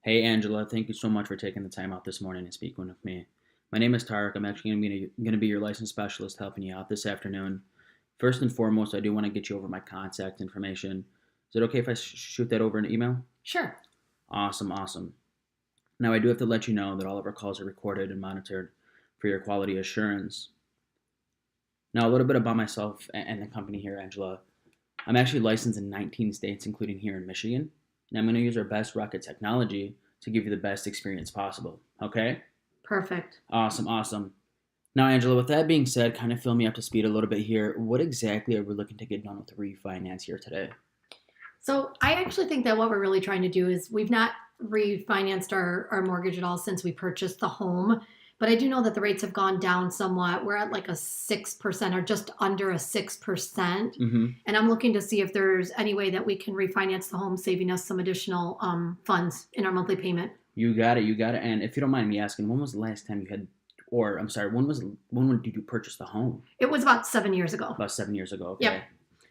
Hey Angela, thank you so much for taking the time out this morning and speaking with me. My name is Tarek. I'm actually going to be your licensed specialist helping you out this afternoon. First and foremost, I do want to get you over my contact information. Is it okay if I shoot that over an email? Sure. Awesome, awesome. Now, I do have to let you know that all of our calls are recorded and monitored for your quality assurance. Now, a little bit about myself and the company here, Angela. I'm actually licensed in 19 states, including here in Michigan, and I'm going to use our best rocket technology to give you the best experience possible. Okay? Perfect. Awesome, awesome. Now, Angela, with that being said, kind of fill me up to speed a little bit here. What exactly are we looking to get done with the refinance here today? So I actually think that what we're really trying to do is we've not refinanced our mortgage at all since we purchased the home. But I do know that the rates have gone down somewhat. We're at like a 6% or just under a 6%. Mm-hmm. And I'm looking to see if there's any way that we can refinance the home, saving us some additional funds in our monthly payment. You got it, you got it. And if you don't mind me asking, when was the last time you had, or I'm sorry, when did you purchase the home? It was about 7 years ago. About 7 years ago, okay. Yep.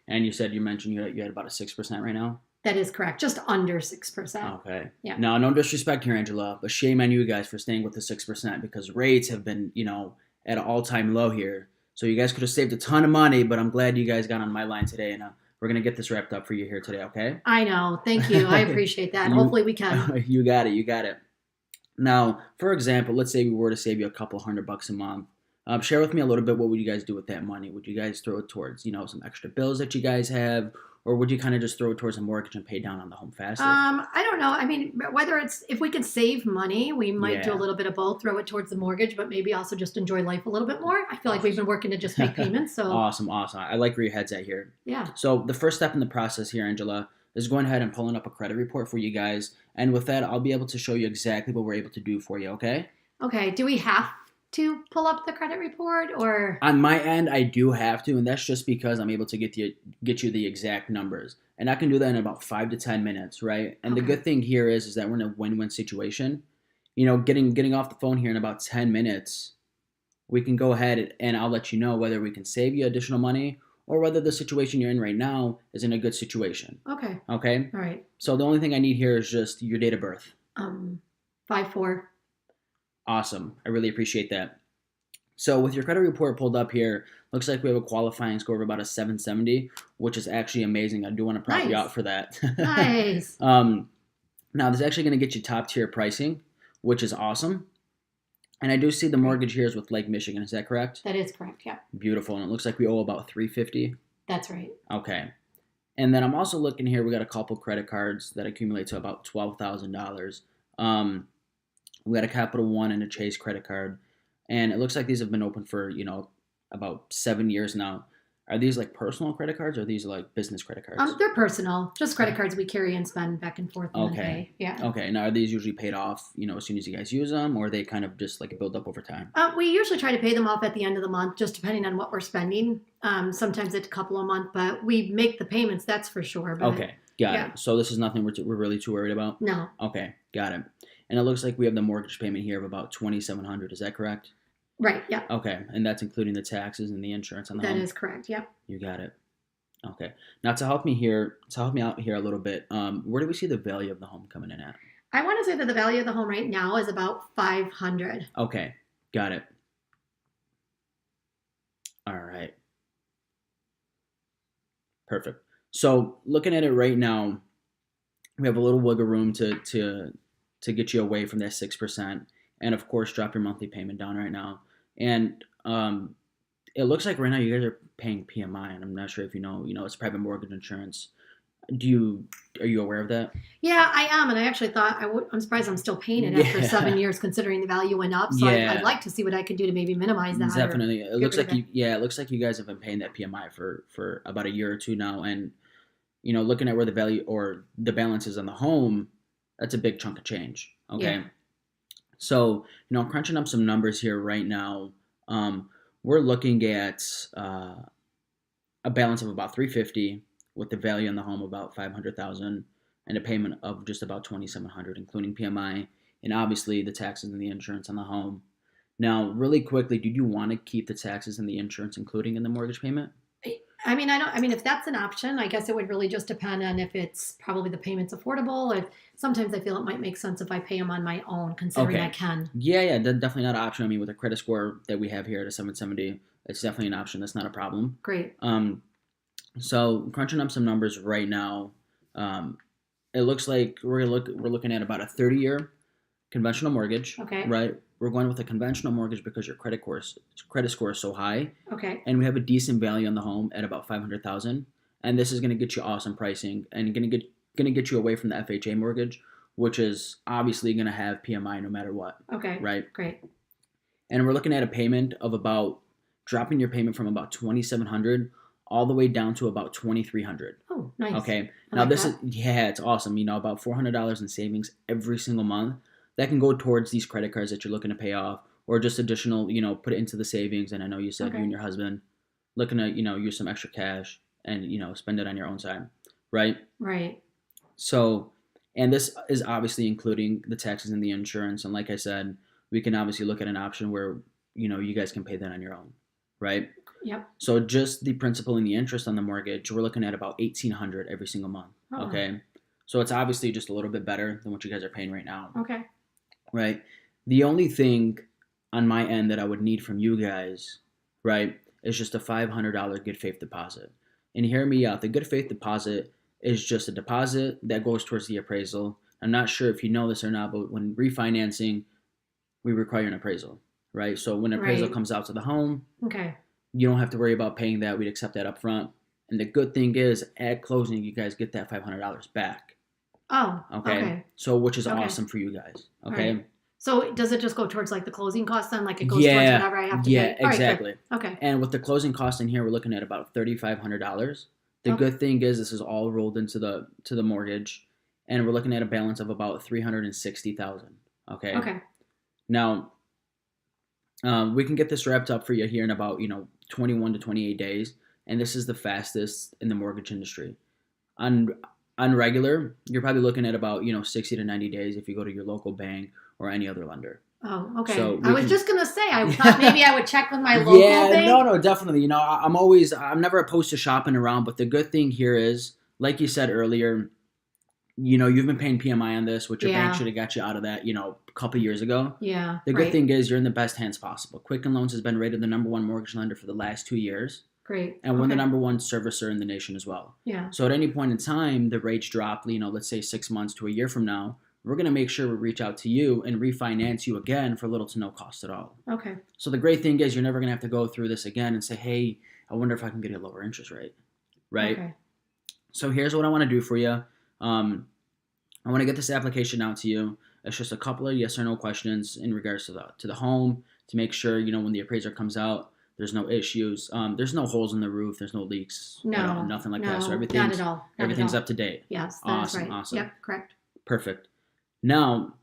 And you mentioned you had about a 6% right now? That is correct. Just under 6%. Okay. Yeah. Now, no disrespect here, Angela, but shame on you guys for staying with the 6% because rates have been, at an all-time low here. So you guys could have saved a ton of money, but I'm glad you guys got on my line today, and we're going to get this wrapped up for you here today, okay? I know. Thank you. I appreciate that. Hopefully we can. You got it. You got it. Now, for example, let's say we were to save you a couple $100 a month. Share with me a little bit. What would you guys do with that money? Would you guys throw it towards, some extra bills that you guys have, or would you kind of just throw it towards a mortgage and pay down on the home faster? I don't know. I mean, if we could save money, we might do a little bit of both. Throw it towards the mortgage, but maybe also just enjoy life a little bit more. I feel like we've been working to just make payments. So Awesome. I like where your head's at here. Yeah. So the first step in the process here, Angela, is going ahead and pulling up a credit report for you guys. And with that, I'll be able to show you exactly what we're able to do for you, okay? Okay. Do we have to pull up the credit report or? On my end, I do have to, and that's just because I'm able to get you the exact numbers. And I can do that in about 5 to 10 minutes, right? And the good thing here is that we're in a win-win situation. Getting off the phone here in about 10 minutes, we can go ahead and I'll let you know whether we can save you additional money or whether the situation you're in right now is in a good situation. Okay. Okay? All right. So the only thing I need here is just your date of birth. 5-4. Awesome. I really appreciate that. So with your credit report pulled up here, looks like we have a qualifying score of about a 770, which is actually amazing. I do want to prop you out for that. Nice. Now, this is actually going to get you top tier pricing, which is awesome. And I do see the mortgage here is with Lake Michigan. Is that correct? That is correct, yeah. Beautiful. And it looks like we owe about $350. That's right. Okay. And then I'm also looking here, we got a couple credit cards that accumulate to about $12,000. We got a Capital One and a Chase credit card. And it looks like these have been open for, about 7 years now. Are these like personal credit cards or are these like business credit cards? They're personal. Just credit cards we carry and spend back and forth. And pay. Yeah. Okay. Now, are these usually paid off, as soon as you guys use them, or are they kind of just like build up over time? We usually try to pay them off at the end of the month, just depending on what we're spending. Sometimes it's a couple a month, but we make the payments, that's for sure. But, okay. Got it. So this is nothing we're really too worried about? No. Okay. Got it. And it looks like we have the mortgage payment here of about $2,700. Is that correct? Right, yeah. Okay, and that's including the taxes and the insurance on the home? That is correct, yep. You got it. Okay. Now to help me out here a little bit, where do we see the value of the home coming in at? I want to say that the value of the home right now is about $500. Okay, got it. All right. Perfect. So looking at it right now, we have a little wiggle room to get you away from that 6%, and of course drop your monthly payment down right now. And it looks like right now you guys are paying PMI, and I'm not sure if you know it's private mortgage insurance. Are you aware of that? Yeah, I am, and I actually thought I'm surprised I'm still paying it after 7 years, considering the value went up. So I'd like to see what I can do to maybe minimize that. Definitely, it looks like you guys have been paying that PMI for about a year or two now, and looking at where the value or the balance is on the home, that's a big chunk of change. Okay. Yeah. So, crunching up some numbers here right now, we're looking at a balance of about $350 with the value on the home about $500,000 and a payment of just about $2,700, including PMI and obviously the taxes and the insurance on the home. Now, really quickly, do you want to keep the taxes and the insurance including in the mortgage payment? I mean, if that's an option, I guess it would really just depend on if it's probably the payment's affordable. If sometimes I feel it might make sense if I pay them on my own, considering I Okay. can. Yeah, definitely not an option. I mean, with a credit score that we have here at a 770, it's definitely an option. That's not a problem. Great. So crunching up some numbers right now, it looks like we're looking at about a 30-year conventional mortgage. Okay. Right. We're going with a conventional mortgage because your credit score is so high, Okay. and we have a decent value on the home at about 500,000. And this is going to get you awesome pricing and going to get you away from the FHA mortgage, which is obviously going to have PMI no matter what. Okay. Right. Great. And we're looking at a payment of about dropping your payment from about 2,700 all the way down to about 2,300. Oh, nice. Okay. I Now like this that. is it's awesome. About $400 in savings every single month that can go towards these credit cards that you're looking to pay off, or just additional, put it into the savings. And I know you said you and your husband looking to, use some extra cash and, spend it on your own side, right? Right. So, and this is obviously including the taxes and the insurance. And like I said, we can obviously look at an option where, you guys can pay that on your own, right? Yep. So just the principal and the interest on the mortgage, we're looking at about $1,800 every single month. Oh. Okay. So it's obviously just a little bit better than what you guys are paying right now. Okay. Right. The only thing on my end that I would need from you guys, right, is just a $500 good faith deposit. And hear me out. The good faith deposit is just a deposit that goes towards the appraisal. I'm not sure if you know this or not, but when refinancing, we require an appraisal, right? So when an appraisal comes out to the home, okay, you don't have to worry about paying that. We'd accept that up front. And the good thing is, at closing, you guys get that $500 back. Oh, okay. So, which is awesome for you guys. Okay. Right. So, does it just go towards like the closing costs then? Like it goes towards whatever I have to pay? Yeah, exactly. Right, okay. And with the closing cost in here, we're looking at about $3,500. The good thing is, this is all rolled into the mortgage, and we're looking at a balance of about $360,000. Okay. Okay. Now, we can get this wrapped up for you here in about 21 to 28 days, and this is the fastest in the mortgage industry. On regular, you're probably looking at about 60 to 90 days if you go to your local bank or any other lender. Oh, okay. So I was just gonna say, I thought maybe I would check with my local bank. No, definitely. I'm never opposed to shopping around, but the good thing here is, like you said earlier, you've been paying PMI on this, which your bank should have got you out of that, a couple years ago. Yeah. The good thing is you're in the best hands possible. Quicken Loans has been rated the #1 mortgage lender for the last 2 years. Great. And we're the #1 servicer in the nation as well. Yeah. So at any point in time, the rates drop, let's say 6 months to a year from now, we're going to make sure we reach out to you and refinance you again for little to no cost at all. Okay. So the great thing is you're never going to have to go through this again and say, hey, I wonder if I can get a lower interest rate, right? Okay. So here's what I want to do for you. I want to get this application out to you. It's just a couple of yes or no questions in regards to the home to make sure, when the appraiser comes out, there's no issues. There's no holes in the roof. There's no leaks. No. Nothing like that. So not at all. Everything's up to date. Yes, that's right. Awesome. Yep, correct. Perfect. Now,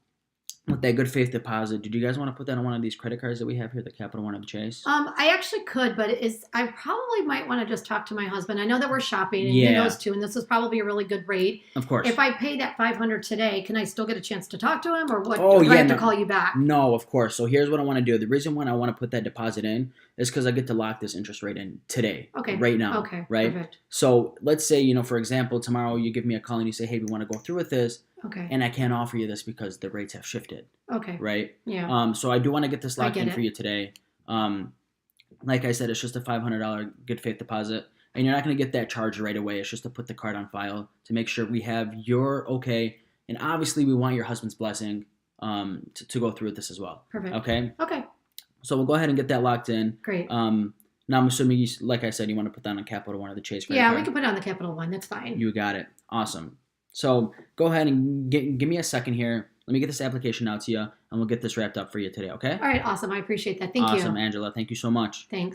with that good faith deposit, did you guys want to put that on one of these credit cards that we have here, the Capital One or the Chase? I actually could, but I probably might want to just talk to my husband. I know that we're shopping, and he knows too, and this is probably a really good rate. Of course. If I pay that $500 today, can I still get a chance to talk to him, or what? Do I have to call you back? No, of course. So here's what I want to do. The reason why I want to put that deposit in is because I get to lock this interest rate in today. Okay. Right now. Okay. Right. Perfect. So let's say, for example, tomorrow you give me a call and you say, hey, we want to go through with this. Okay. And I can't offer you this because the rates have shifted. Okay. Right? Yeah. So I do want to get this locked in for you today. Like I said, it's just a $500 good faith deposit. And you're not going to get that charge right away. It's just to put the card on file to make sure we have your okay. And obviously we want your husband's blessing to go through with this as well. Perfect. Okay? Okay. So we'll go ahead and get that locked in. Great. Now I'm assuming, like I said, you want to put that on Capital One or the Chase credit card. We can put it on the Capital One. That's fine. You got it. Awesome. So go ahead and give me a second here. Let me get this application out to you, and we'll get this wrapped up for you today, okay? All right, awesome. I appreciate that. Thank you. Awesome, Angela. Thank you so much. Thanks.